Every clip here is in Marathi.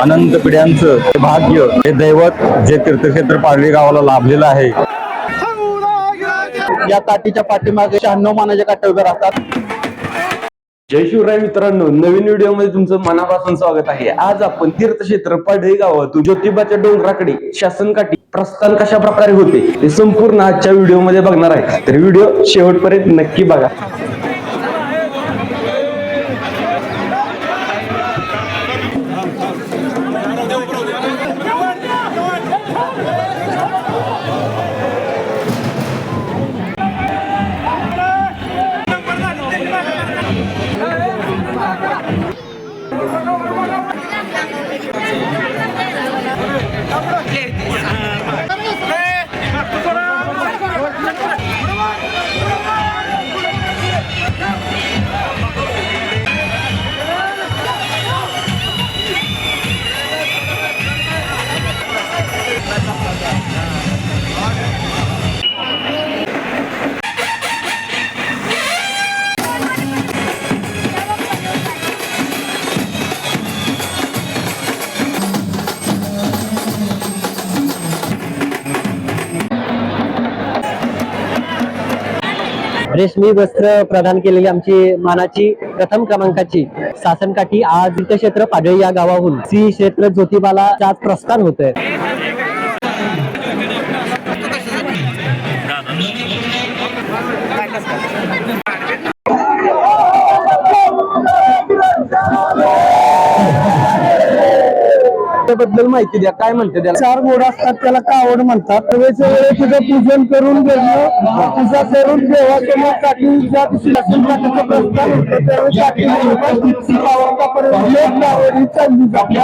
अनंत पिढ्यांचं हे भाग्य, हे दैवत जे तीर्थक्षेत्र पारडी गावाला लाभलेलं आहे. या काठीच्या पाठीमागे 96 मानाच्या काठ्या उभ्या राहतात. जय शिवराय मित्रांनो, नवीन व्हिडिओ मध्ये तुमचं मनापासून स्वागत आहे. आज आपण तीर्थक्षेत्र पारडी गावातून ज्योतिबाच्या डोंगराकडे शासनकाठी प्रस्थान कशा प्रकारे होते ते संपूर्ण आजच्या व्हिडिओ मध्ये बघणार आहे. तर व्हिडिओ शेवटपर्यंत नक्की बघा. रेशमी वस्त्र प्रदान केलेली आमची मानाची प्रथम क्रमांकाची शासनकाठी आज तीर्थक्षेत्र पाडळी या गावाहून श्री क्षेत्र ज्योतिबाला आज प्रस्थान होतंय. त्याबद्दल माहिती द्या, काय म्हणते त्याला? 4 घोड असतात, त्याला कावड म्हणतात. त्यावेळेच्या वेळेस तुझं पूजन करून घेणं, पूजा करून देवासमोर काठी ज्या दिवशी शासनकाठीचं प्रस्थान होतं त्यावेळेस काठी कावडापर्यंत एक कावडी चालली जाते.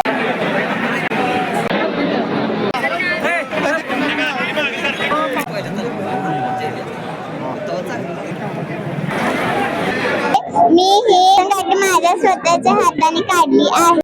मी ही काठी माझ्या स्वतःच्या हाताने काढली आहे.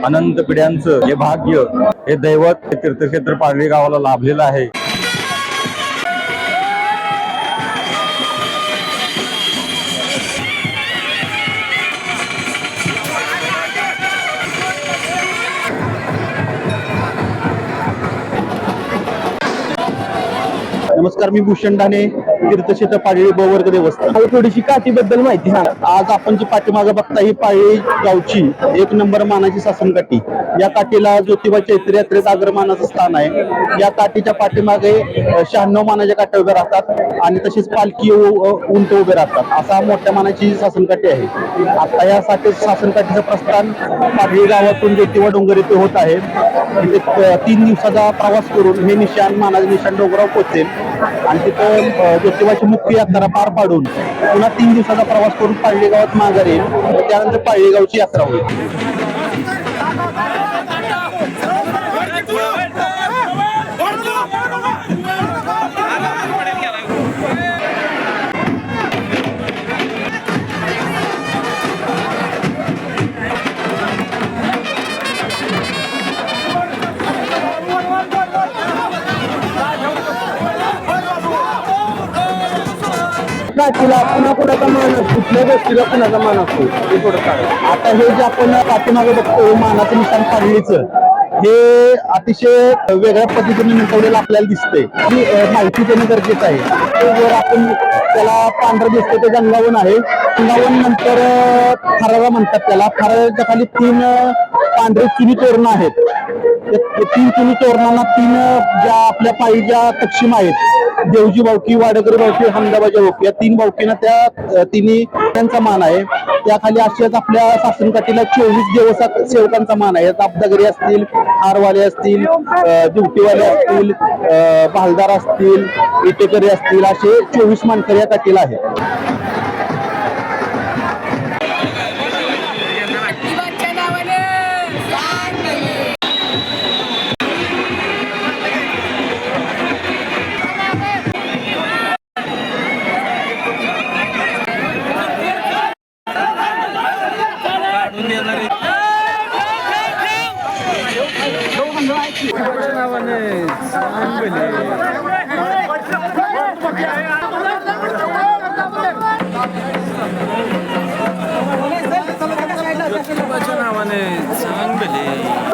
अनंत पिढ्यांचं हे भाग्य, हे दैवत हे तीर्थक्षेत्र पारडी गावाला लाभलेलं आहे. नमस्कार, मी भूषण ढाणे, तीर्थक्षेत्र पाडळी वर्ग देवस्थान. थोडीशी काठीबद्दल माहिती सांगा. आज आपण जी पाठीमागे बघता ही पाळी गावची 1 नंबर मानाची शासनकाठी. या काठीला ज्योतिबा चैत्र यात्रेत अग्रमानाचं स्थान आहे. या काठीच्या पाठीमागे 96 मानाच्या काठ्या उभ्या राहतात आणि तशीच पालखी उंट उभे राहतात. असा मोठ्या मानाची शासनकाठी आहे. आता यासाठी शासनकाठीचं प्रस्थान पाडळी गावातून ज्योतिबा डोंगर येथे होत आहे. तिथे 3 दिवसाचा प्रवास करून हे निशाण मानाचे निशाण डोंगरावर पोहोचेल आणि तिथं ज्योतिबाची मुख्य यात्रा पार पाडून पुन्हा 3 दिवसाचा प्रवास करून पारडी गावात माघार येईल. त्यानंतर पारडी गावची यात्रा होईल. काठीला पुन्हा कुणाचा मान असतो, कुठल्या गोष्टीला कुणाचा मान असतो हे थोडं सांगा. आता हे जे आपण पाठीमागे बघतो मानाचं निशाण पाडळीचं, हे अतिशय वेगळ्या पद्धतीने नटवलेलं आपल्याला दिसतंय. ही माहिती देणं गरजेचं आहे. जर आपण त्याला पांढरं दिसतं ते गंगावन आहे. गंगावन नंतर फरारा म्हणतात त्याला. फराराच्या खाली 3 पांढरे चिनी तोरणं आहेत. 3 चिनी तोरणांना 3 ज्या आपल्या पायीच्या तक्षिमा आहेत, देवजी भावकी, वाडकरी भावकी, हमदाबाजी भावकी, या 3 भावकींना त्या तिन्ही त्यांचा मान आहे. त्याखाली अशाच आपल्या शासनकाठीला 24 सेवकांचा मान आहे. आपदागरी असतील, हारवाले असतील, दिवटीवाले असतील, भालदार असतील, इटेकरी असतील, असे 24 मानकरी या काठीला आहेत.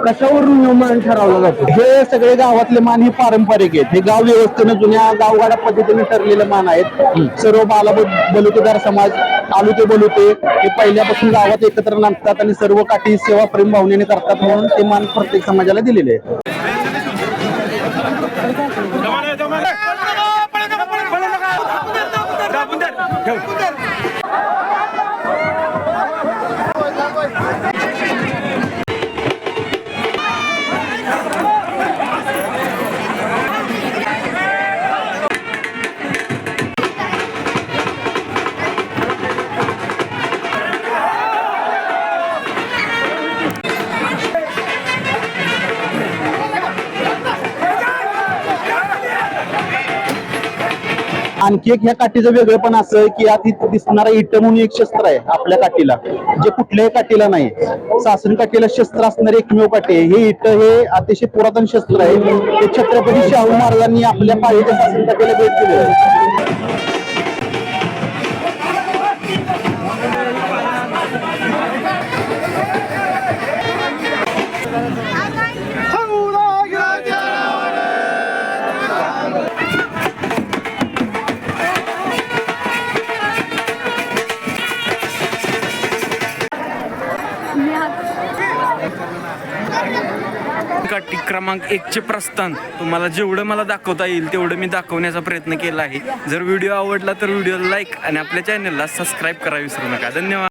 कशावरून हे मान ठरवला जातो? हे सगळे गावातले मान हे पारंपरिक आहेत. हे गाव व्यवस्थेने जुन्या गावगाडा पद्धतीने ठरलेले मान आहेत. सर्व बलुतेदार समाज, तालुके बलुते हे पहिल्यापासून गावात एकत्र नांदतात आणि सर्व काठी सेवा प्रेम भावनेने करतात, म्हणून ते मान प्रत्येक समाजाला दिलेले आहेत. आणखी एक ह्या काठीचं वेगळं पण असं की यात इथं दिसणारा इट म्हणून एक शस्त्र आहे आपल्या काठीला, जे कुठल्याही काठीला नाही. सासण काठीला शस्त्र असणारी एकमेव काठी आहे. हे इट हे अतिशय पुरातन शस्त्र आहे. ते छत्रपती शाहू महाराजांनी आपल्या पाळीच्या सासण काठीला भेट दिली आहे. काठी क्रमांक 1चे प्रस्थान तुम्हाला जेवढं मला दाखवता येईल तेवढं मी दाखवण्याचा प्रयत्न केला आहे. जर व्हिडिओ आवडला तर व्हिडिओला लाईक आणि आपल्या चॅनलला सबस्क्राईब करा विसरू नका. धन्यवाद.